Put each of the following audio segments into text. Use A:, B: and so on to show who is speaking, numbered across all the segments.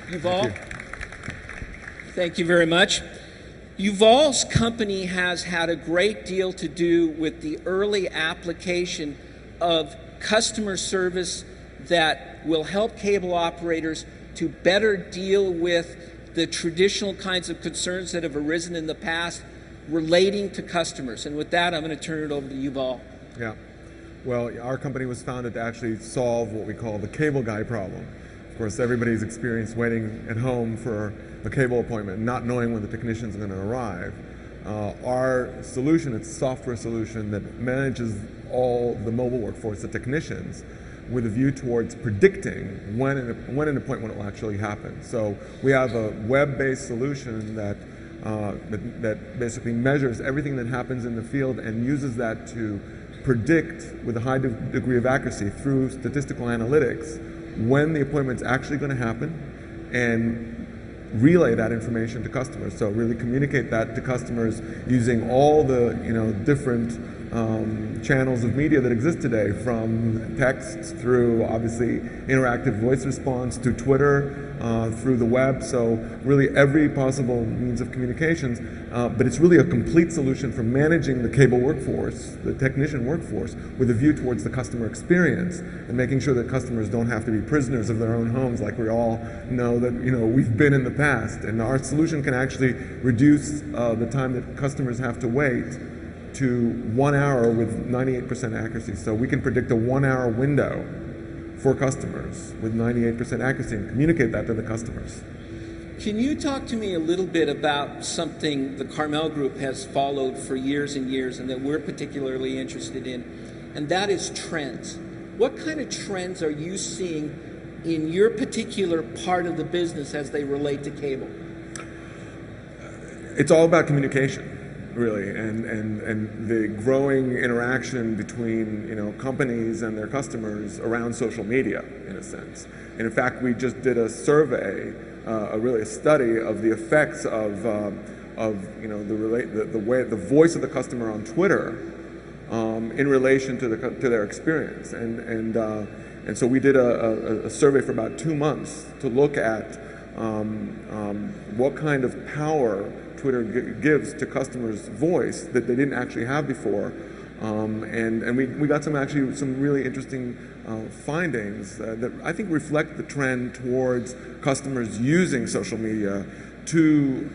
A: Yuval, thank you very much. Yuval's company has had a great deal to do with the early application of customer service that will help cable operators to better deal with the traditional kinds of concerns that have arisen in the past relating to customers. And with that, I'm going to turn it over to Yuval.
B: Yeah. Well, our company was founded to actually solve what we call the cable guy problem. Of course, everybody's experienced waiting at home for a cable appointment, not knowing when the technician's going to arrive. Our solution, it's a software solution that manages all the mobile workforce, the technicians, with a view towards predicting when an appointment will actually happen. So we have a web-based solution that basically measures everything that happens in the field and uses that to predict with a high degree of accuracy through statistical analytics when the appointment's actually going to happen and relay that information to customers. So really communicate that to customers using all the different channels of media that exist today, from text through obviously interactive voice response to Twitter, through the web. So really every possible means of communications, but it's really a complete solution for managing the cable workforce, the technician workforce, with a view towards the customer experience and making sure that customers don't have to be prisoners of their own homes like we all know that we've been in the past. And our solution can actually reduce the time that customers have to wait to 1 hour with 98% accuracy. So we can predict a 1 hour window for customers with 98% accuracy and communicate that to the customers.
A: Can you talk to me a little bit about something the Carmel Group has followed for years and years and that we're particularly interested in, and that is trends. What kind of trends are you seeing in your particular part of the business as they relate to cable?
B: It's all about communication, really, and the growing interaction between companies and their customers around social media, in a sense. And in fact, we just did a survey, a study of the effects of the voice of the customer on Twitter in relation to their experience. And so we did a survey for about 2 months to look at what kind of power Twitter gives to customers' voice that they didn't actually have before, and we got some really interesting findings that I think reflect the trend towards customers using social media to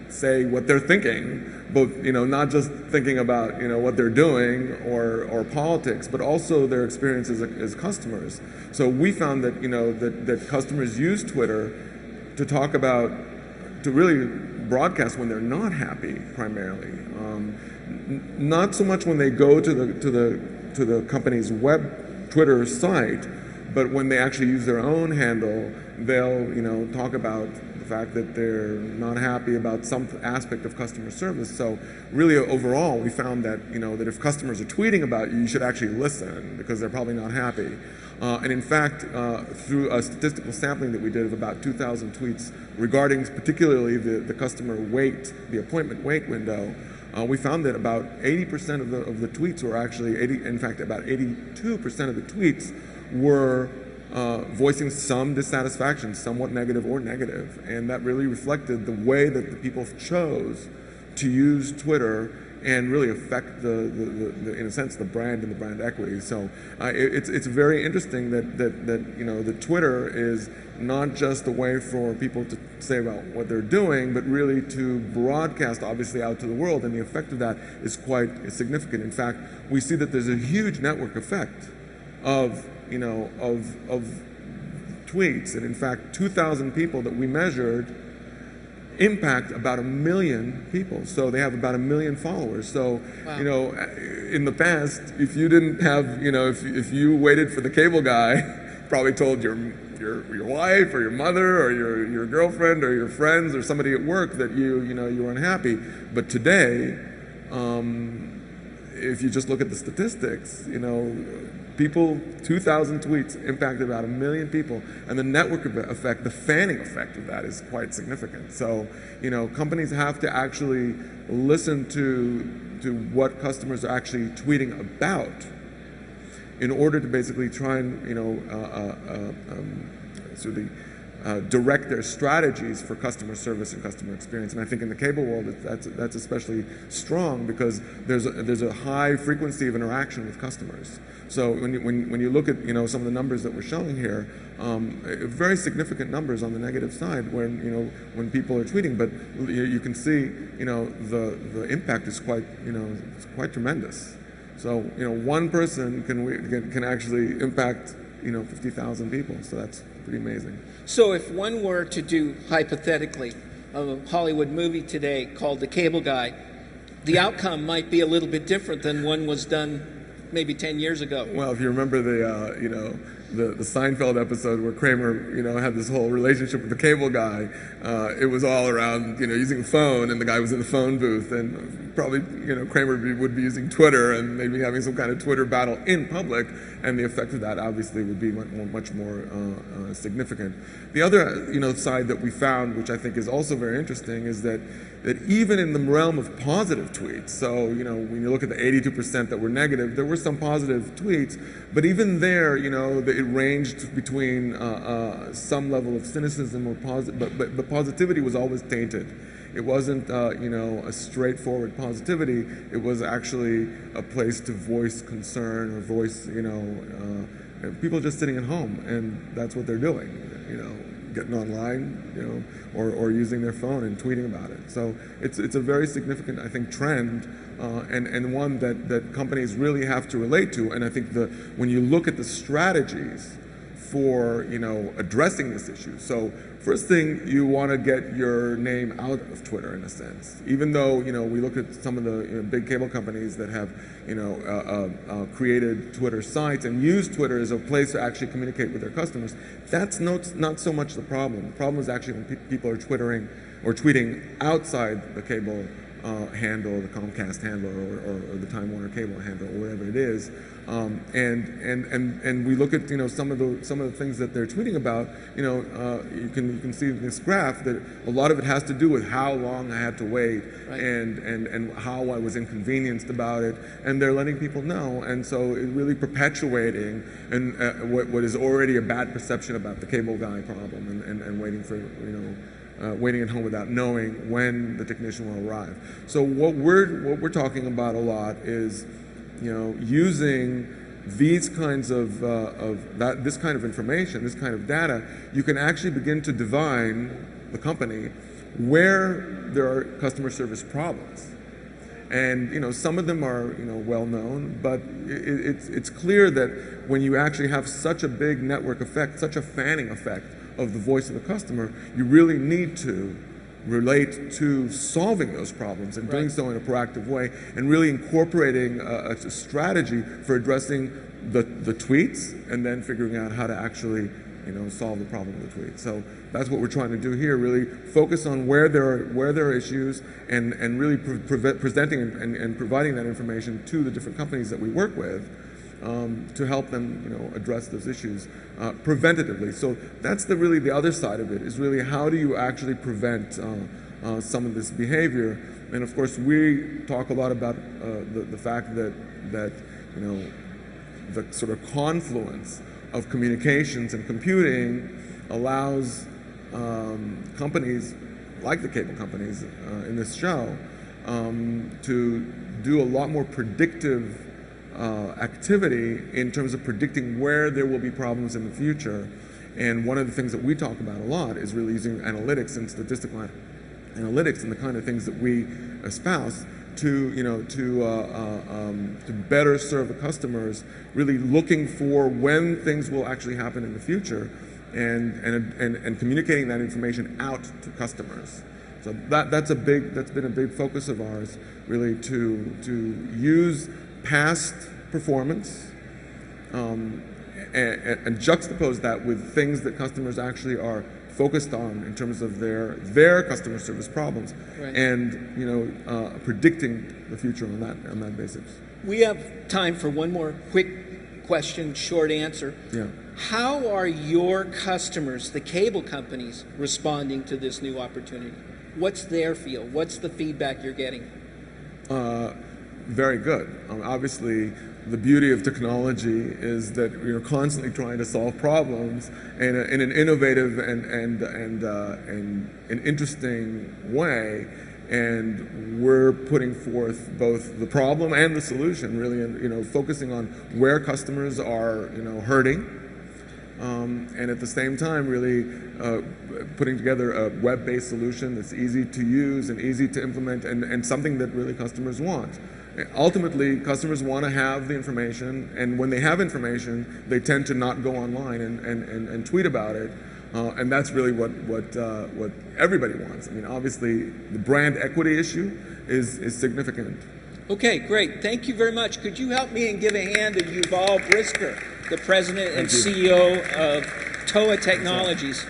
B: say what they're thinking, both not just thinking about what they're doing or politics, but also their experiences as customers. So we found that that customers use Twitter to really broadcast when they're not happy, primarily. Not so much when they go to the company's web Twitter site, but when they actually use their own handle, they'll talk about the fact that they're not happy about some aspect of customer service. So really overall, we found that that if customers are tweeting about you, you should actually listen because they're probably not happy. And in fact, through a statistical sampling that we did of about 2,000 tweets regarding particularly the customer wait, the appointment wait window, we found that about 80% of the tweets were actually, in fact, about 82% of the tweets were voicing some dissatisfaction, somewhat negative or negative. And that really reflected the way that the people chose to use Twitter and really affect in a sense, the brand and the brand equity. So it's very interesting that Twitter is not just a way for people to say about what they're doing, but really to broadcast, obviously, out to the world, and the effect of that is quite significant. In fact, we see that there's a huge network effect of tweets, and in fact, 2,000 people that we measured impact about 1 million people. So they have about 1 million followers. So,
A: wow.
B: In the past, if you didn't have, if you waited for the cable guy, probably told your wife or your mother or your girlfriend or your friends or somebody at work that you were unhappy. But today, if you just look at the statistics, people, 2,000 tweets impact about 1 million people, and the network effect, the fanning effect of that is quite significant. So, companies have to actually listen to what customers are actually tweeting about in order to basically try and, direct their strategies for customer service and customer experience. And I think in the cable world, that's especially strong because there's a high frequency of interaction with customers. So when you look at some of the numbers that we're showing here, very significant numbers on the negative side when people are tweeting, but you can see the impact is quite it's quite tremendous. So one person can actually impact 50,000 people. So that's pretty amazing.
A: So if one were to do, hypothetically, a Hollywood movie today called The Cable Guy, the outcome might be a little bit different than one was done maybe 10 years ago.
B: Well, if you remember the Seinfeld episode where Kramer had this whole relationship with the cable guy, it was all around using a phone, and the guy was in the phone booth, and probably Kramer would be using Twitter and maybe having some kind of Twitter battle in public, and the effect of that obviously would be much more significant. The other side that we found, which I think is also very interesting, is that even in the realm of positive tweets, so when you look at the 82% that were negative, there were some positive tweets, but even there, it ranged between some level of cynicism or but the positivity was always tainted. It wasn't a straightforward positivity. It was actually a place to voice concern or voice people just sitting at home, and that's what they're doing. Getting online, or using their phone and tweeting about it. So it's a very significant, I think, trend, and one that companies really have to relate to. And I think when you look at the strategies for addressing this issue, so first thing, you want to get your name out of Twitter in a sense. Even though we look at some of the big cable companies that have created Twitter sites and use Twitter as a place to actually communicate with their customers, that's not so much the problem. The problem is actually when people are twittering or tweeting outside the cable handle, the Comcast handle, or the Time Warner cable handle, or whatever it is, and we look at some of the things that they're tweeting about. You can see in this graph that a lot of it has to do with how long I had to wait, right, and how I was inconvenienced about it, and they're letting people know, and so it's really perpetuating what is already a bad perception about the cable guy problem, and waiting for waiting at home without knowing when the technician will arrive. So what we're talking about a lot is, using these kinds of this kind of information, this kind of data. You can actually begin to divine the company where there are customer service problems, and some of them are well known, but it's clear that when you actually have such a big network effect, such a fanning effect of the voice of the customer, you really need to relate to solving those problems and doing so in a proactive way, and really incorporating a strategy for addressing the tweets and then figuring out how to actually solve the problem of the tweet. So that's what we're trying to do here, really focus on where there are issues, and really presenting and providing that information to the different companies that we work with, to help them address those issues preventatively. So that's really the other side of it, is really how do you actually prevent some of this behavior. And of course we talk a lot about the fact that the sort of confluence of communications and computing allows companies like the cable companies in this show to do a lot more predictive activity in terms of predicting where there will be problems in the future. And one of the things that we talk about a lot is really using analytics and statistical analytics and the kind of things that we espouse to better serve the customers, really looking for when things will actually happen in the future, and communicating that information out to customers. So that's been a big focus of ours, really, to use past performance and juxtapose that with things that customers actually are focused on in terms of their customer service problems, right, and predicting the future on that basis.
A: We have time for one more quick question, short answer.
B: Yeah.
A: How are your customers, the cable companies, responding to this new opportunity? What's their feel? What's the feedback you're getting?
B: Very good. Obviously, the beauty of technology is that you're constantly trying to solve problems in an innovative and an interesting way, and we're putting forth both the problem and the solution, really, and focusing on where customers are hurting, and at the same time really putting together a web-based solution that's easy to use and easy to implement, and something that really customers want. Ultimately, customers want to have the information, and when they have information, they tend to not go online and tweet about it, and that's really what everybody wants. I mean, obviously, the brand equity issue is significant.
A: Okay, great. Thank you very much. Could you help me and give a hand to Yuval Brisker, the president and CEO of TOA Technologies?